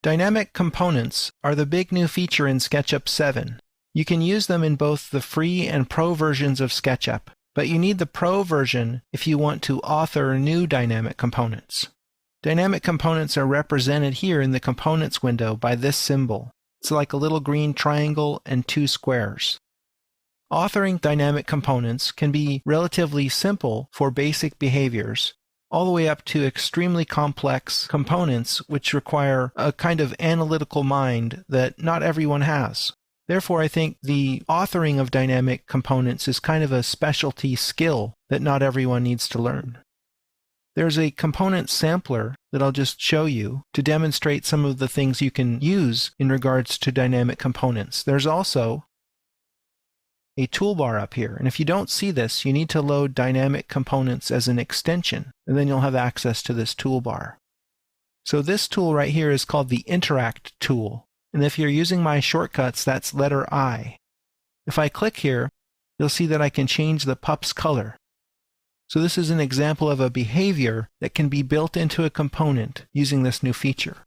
Dynamic components are the big new feature in SketchUp 7. You can use them in both the free and pro versions of SketchUp, but you need the pro version if you want to author new dynamic components. Dynamic components are represented here in the Components window by this symbol. It's like a little green triangle and two squares. Authoring dynamic components can be relatively simple for basic behaviors, all the way up to extremely complex components which require a kind of analytical mind that not everyone has. Therefore, I think the authoring of dynamic components is kind of a specialty skill that not everyone needs to learn. There's a component sampler that I'll just show you to demonstrate some of the things you can use in regards to dynamic components. There's also a toolbar up here, and if you don't see this, you need to load dynamic components as an extension, and then you'll have access to this toolbar. So this tool right here is called the Interact tool, and if you're using my shortcuts, that's letter I. If I click here, you'll see that I can change the pup's color. So this is an example of a behavior that can be built into a component using this new feature.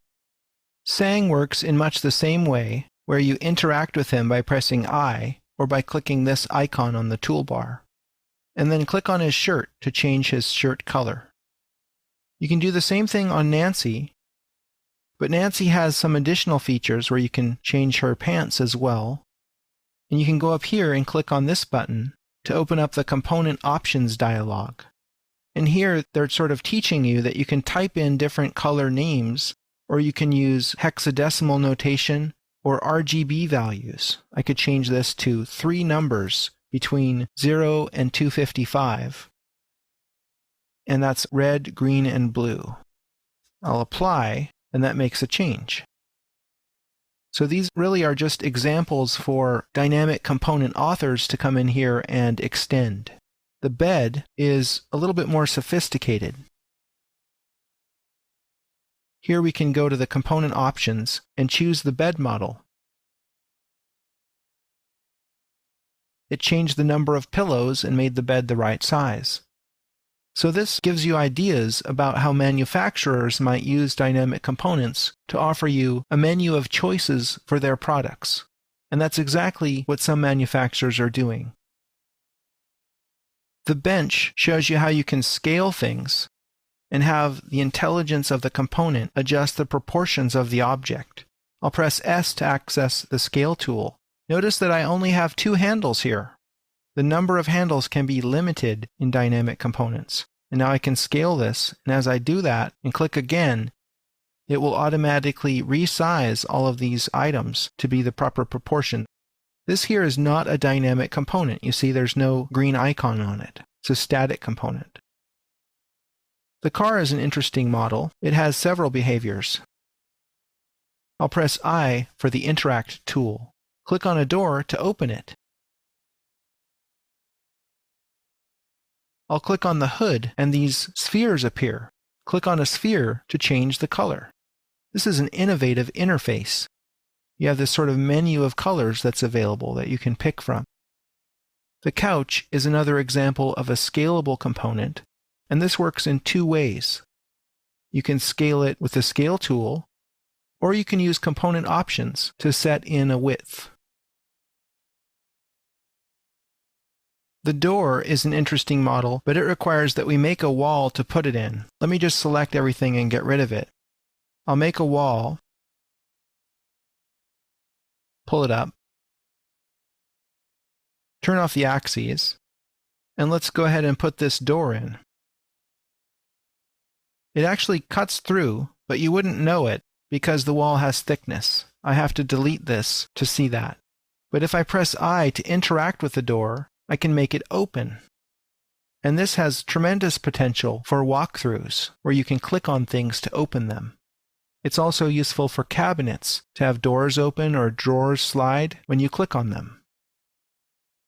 Sang works in much the same way, where you interact with him by pressing I, or by clicking this icon on the toolbar, and then click on his shirt to change his shirt color. You can do the same thing on Nancy, but Nancy has some additional features where you can change her pants as well, and you can go up here and click on this button to open up the Component Options dialog. And here they're sort of teaching you that you can type in different color names, or you can use hexadecimal notation or RGB values. I could change this to 3 numbers between 0 and 255. And that's red, green, and blue. I'll apply, and that makes a change. So these really are just examples for dynamic component authors to come in here and extend. The bed is a little bit more sophisticated. Here we can go to the component options and choose the bed model. It changed the number of pillows and made the bed the right size. So this gives you ideas about how manufacturers might use dynamic components to offer you a menu of choices for their products. And that's exactly what some manufacturers are doing. The bench shows you how you can scale things and have the intelligence of the component adjust the proportions of the object. I'll press S to access the Scale tool. Notice that I only have 2 handles here. The number of handles can be limited in dynamic components. And now I can scale this, and as I do that and click again, it will automatically resize all of these items to be the proper proportion. This here is not a dynamic component. You see there's no green icon on it. It's a static component. The car is an interesting model. It has several behaviors. I'll press I for the Interact tool. Click on a door to open it. I'll click on the hood and these spheres appear. Click on a sphere to change the color. This is an innovative interface. You have this sort of menu of colors that's available that you can pick from. The couch is another example of a scalable component, and this works in 2 ways. You can scale it with the Scale tool, or you can use component options to set in a width. The door is an interesting model, but it requires that we make a wall to put it in. Let me just select everything and get rid of it. I'll make a wall, pull it up, turn off the axes, and let's go ahead and put this door in. It actually cuts through, but you wouldn't know it because the wall has thickness. I have to delete this to see that. But if I press I to interact with the door, I can make it open. And this has tremendous potential for walkthroughs, where you can click on things to open them. It's also useful for cabinets, to have doors open or drawers slide when you click on them.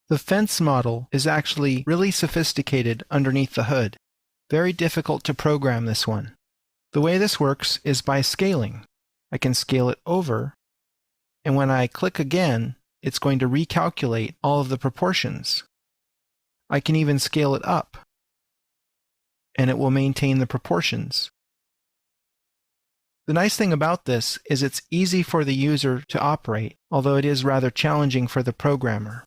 The fence model is actually really sophisticated underneath the hood. Very difficult to program this one. The way this works is by scaling. I can scale it over, and when I click again, it's going to recalculate all of the proportions. I can even scale it up, and it will maintain the proportions. The nice thing about this is it's easy for the user to operate, although it is rather challenging for the programmer.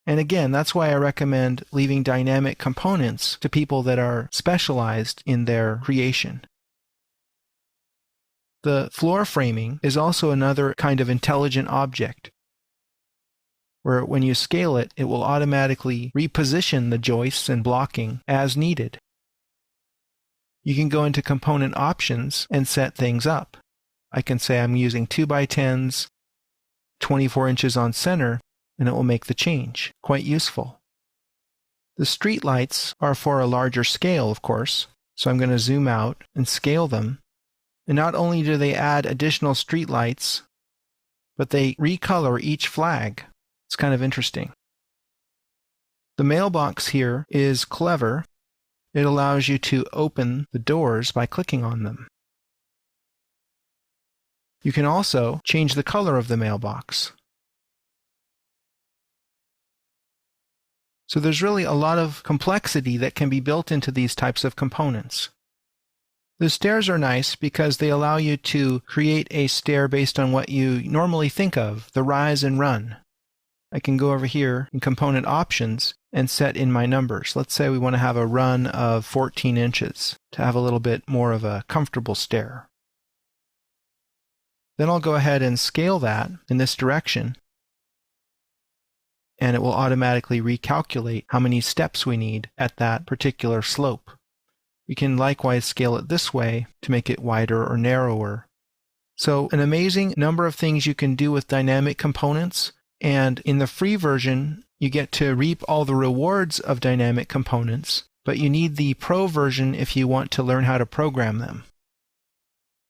And again, that's why I recommend leaving dynamic components to people that are specialized in their creation. The floor framing is also another kind of intelligent object, where when you scale it, it will automatically reposition the joists and blocking as needed. You can go into component options and set things up. I can say I'm using 2x10s, 24 inches on center, and it will make the change. Quite useful. The street lights are for a larger scale, of course, so I'm going to zoom out and scale them. And not only do they add additional street lights, but they recolor each flag. It's kind of interesting. The mailbox here is clever. It allows you to open the doors by clicking on them. You can also change the color of the mailbox. So there's really a lot of complexity that can be built into these types of components. The stairs are nice because they allow you to create a stair based on what you normally think of, the rise and run. I can go over here in component options and set in my numbers. Let's say we want to have a run of 14 inches to have a little bit more of a comfortable stair. Then I'll go ahead and scale that in this direction, and it will automatically recalculate how many steps we need at that particular slope. We can likewise scale it this way to make it wider or narrower. So an amazing number of things you can do with dynamic components, and in the free version, you get to reap all the rewards of dynamic components, but you need the pro version if you want to learn how to program them.